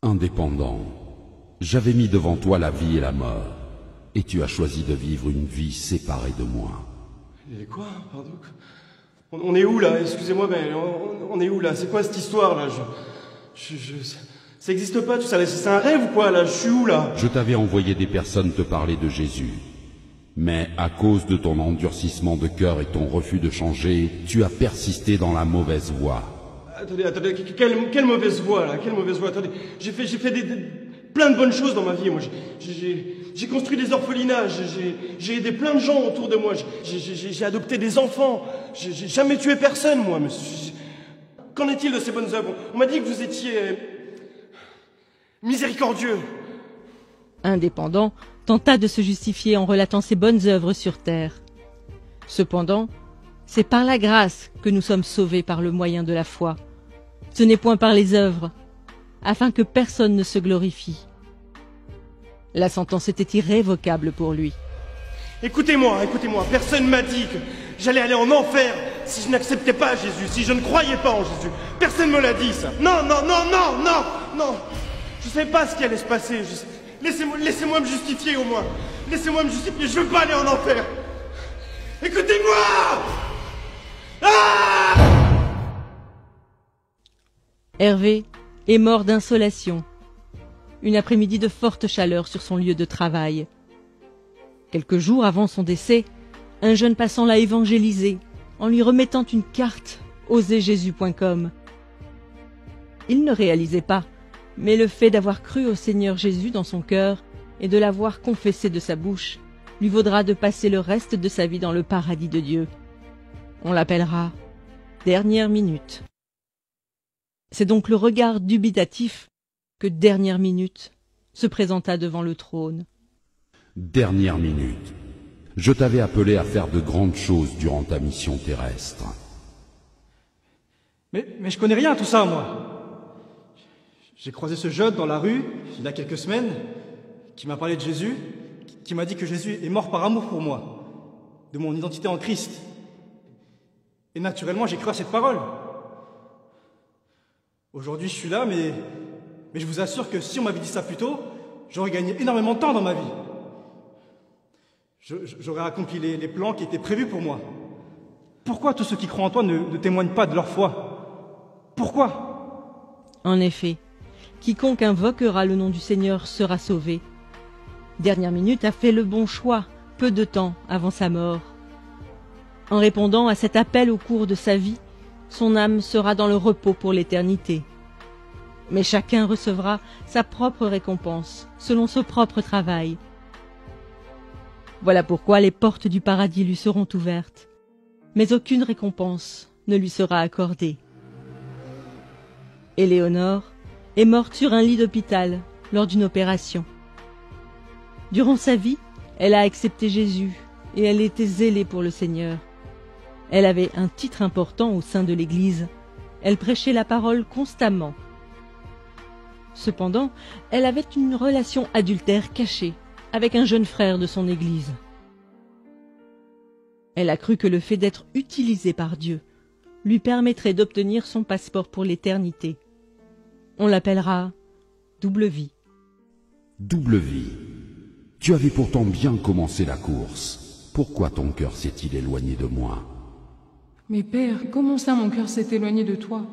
Indépendant, j'avais mis devant toi la vie et la mort, et tu as choisi de vivre une vie séparée de moi. Et quoi? Pardon? On est où là? Excusez-moi, mais on est où là? C'est quoi cette histoire là? Ça existe pas tout ça, c'est un rêve ou quoi là? Je suis où là? Je t'avais envoyé des personnes te parler de Jésus. Mais à cause de ton endurcissement de cœur et ton refus de changer, tu as persisté dans la mauvaise voie. Attendez, quelle mauvaise voie là? Quelle mauvaise voie? Attendez, j'ai fait plein de bonnes choses dans ma vie. Moi, j'ai construit des orphelinats, j'ai aidé plein de gens autour de moi, j'ai adopté des enfants, j'ai jamais tué personne, moi. Qu'en est-il de ces bonnes œuvres? On m'a dit que vous étiez miséricordieux. Indépendant tenta de se justifier en relatant ses bonnes œuvres sur terre. Cependant, c'est par la grâce que nous sommes sauvés par le moyen de la foi. Ce n'est point par les œuvres, afin que personne ne se glorifie. La sentence était irrévocable pour lui. Écoutez-moi, personne m'a dit que j'allais aller en enfer si je n'acceptais pas Jésus, si je ne croyais pas en Jésus. Personne me l'a dit, ça. Non. Je sais pas ce qui allait se passer. Laissez-moi me justifier au moins. Laissez-moi me justifier, je veux pas aller en enfer. Écoutez-moi! Ah! Hervé est mort d'insolation. Une après-midi de forte chaleur sur son lieu de travail. Quelques jours avant son décès, un jeune passant l'a évangélisé en lui remettant une carte oserjésus.com. Il ne réalisait pas, mais le fait d'avoir cru au Seigneur Jésus dans son cœur et de l'avoir confessé de sa bouche lui vaudra de passer le reste de sa vie dans le paradis de Dieu. On l'appellera Dernière Minute. C'est donc le regard dubitatif que Dernière Minute se présenta devant le trône. Dernière minute. Je t'avais appelé à faire de grandes choses durant ta mission terrestre. Mais je connais rien à tout ça, moi. J'ai croisé ce jeune dans la rue, il y a quelques semaines, qui m'a parlé de Jésus, qui m'a dit que Jésus est mort par amour pour moi, de mon identité en Christ. Et naturellement, j'ai cru à cette parole. Aujourd'hui, je suis là, mais je vous assure que si on m'avait dit ça plus tôt, j'aurais gagné énormément de temps dans ma vie. J'aurais accompli les plans qui étaient prévus pour moi. Pourquoi tous ceux qui croient en toi ne témoignent pas de leur foi? Pourquoi? En effet, quiconque invoquera le nom du Seigneur sera sauvé. Dernière Minute a fait le bon choix, peu de temps avant sa mort. En répondant à cet appel au cours de sa vie, son âme sera dans le repos pour l'éternité. Mais chacun recevra sa propre récompense, selon son propre travail. Voilà pourquoi les portes du paradis lui seront ouvertes, mais aucune récompense ne lui sera accordée. Éléonore est morte sur un lit d'hôpital lors d'une opération. Durant sa vie, elle a accepté Jésus et elle était zélée pour le Seigneur. Elle avait un titre important au sein de l'Église. Elle prêchait la parole constamment. Cependant, elle avait une relation adultère cachée avec un jeune frère de son Église. Elle a cru que le fait d'être utilisée par Dieu lui permettrait d'obtenir son passeport pour l'éternité. On l'appellera Double Vie. Double vie. Tu avais pourtant bien commencé la course. Pourquoi ton cœur s'est-il éloigné de moi? Mais Père, comment ça mon cœur s'est éloigné de toi?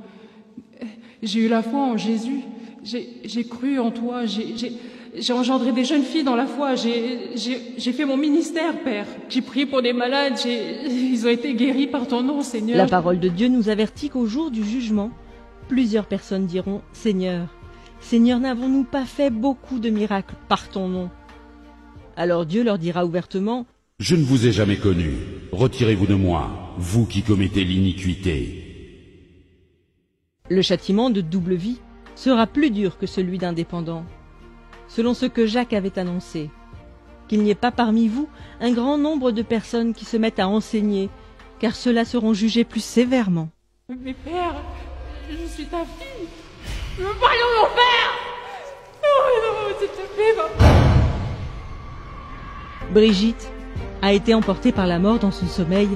J'ai eu la foi en Jésus, j'ai cru en toi, j'ai engendré des jeunes filles dans la foi, j'ai fait mon ministère, Père. J'ai prié pour des malades, ils ont été guéris par ton nom, Seigneur. La parole de Dieu nous avertit qu'au jour du jugement, plusieurs personnes diront « Seigneur, Seigneur, n'avons-nous pas fait beaucoup de miracles par ton nom ?» Alors Dieu leur dira ouvertement « Je ne vous ai jamais connu. Retirez-vous de moi, vous qui commettez l'iniquité. » Le châtiment de double vie sera plus dur que celui d'indépendant, selon ce que Jacques avait annoncé, qu'il n'y ait pas parmi vous un grand nombre de personnes qui se mettent à enseigner, car ceux-là seront jugés plus sévèrement. Mais Père, je suis ta fille. Je veux pas aller en enfer. Non, s'il te plaît, papa. Brigitte a été emportée par la mort dans son sommeil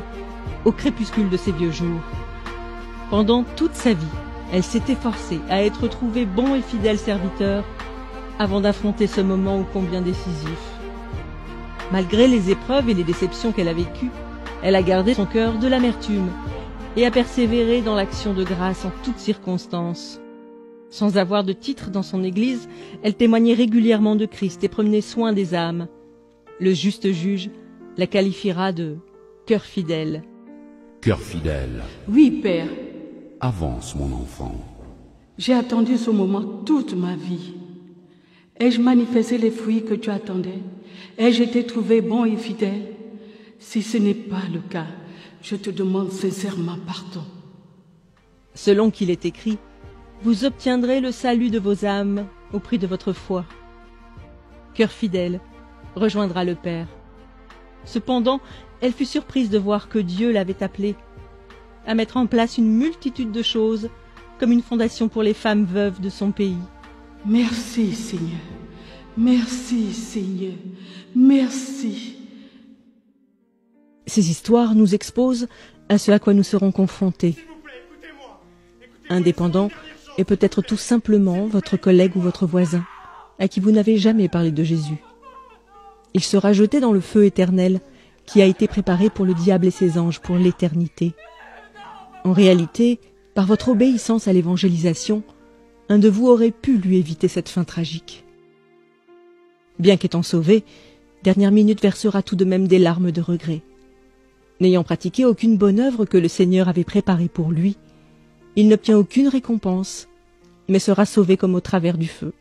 au crépuscule de ses vieux jours. Pendant toute sa vie, elle s'est efforcée à être trouvée bon et fidèle serviteur avant d'affronter ce moment ô combien décisif. Malgré les épreuves et les déceptions qu'elle a vécues, elle a gardé son cœur de l'amertume et a persévéré dans l'action de grâce en toutes circonstances. Sans avoir de titre dans son église, elle témoignait régulièrement de Christ et prenait soin des âmes. Le juste juge la qualifiera de « cœur fidèle ». Cœur fidèle, Oui, Père, avance mon enfant. j'ai attendu ce moment toute ma vie. Ai-je manifesté les fruits que tu attendais? Ai-je été trouvé bon et fidèle? Si ce n'est pas le cas, je te demande sincèrement pardon. Selon qu'il est écrit, vous obtiendrez le salut de vos âmes au prix de votre foi. Cœur fidèle rejoindra le Père. Cependant, elle fut surprise de voir que Dieu l'avait appelée à mettre en place une multitude de choses, comme une fondation pour les femmes veuves de son pays. Merci, Seigneur. Merci, Seigneur. Merci. Ces histoires nous exposent à ce à quoi nous serons confrontés. Indépendant est peut-être tout simplement votre collègue ou votre voisin, à qui vous n'avez jamais parlé de Jésus. Il sera jeté dans le feu éternel qui a été préparé pour le diable et ses anges pour l'éternité. En réalité, par votre obéissance à l'évangélisation, un de vous aurait pu lui éviter cette fin tragique. Bien qu'étant sauvé, Dernière Minute versera tout de même des larmes de regret. N'ayant pratiqué aucune bonne œuvre que le Seigneur avait préparée pour lui, il n'obtient aucune récompense, mais sera sauvé comme au travers du feu.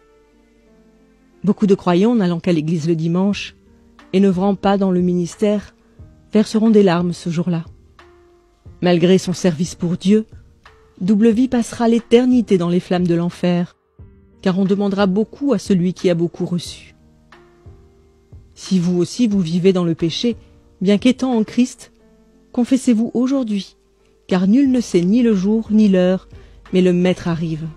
Beaucoup de croyants n'allant qu'à l'église le dimanche et n'œuvrant pas dans le ministère verseront des larmes ce jour-là. Malgré son service pour Dieu, Double Vie passera l'éternité dans les flammes de l'enfer, car on demandera beaucoup à celui qui a beaucoup reçu. Si vous aussi vous vivez dans le péché, bien qu'étant en Christ, confessez-vous aujourd'hui, car nul ne sait ni le jour ni l'heure, mais le Maître arrive.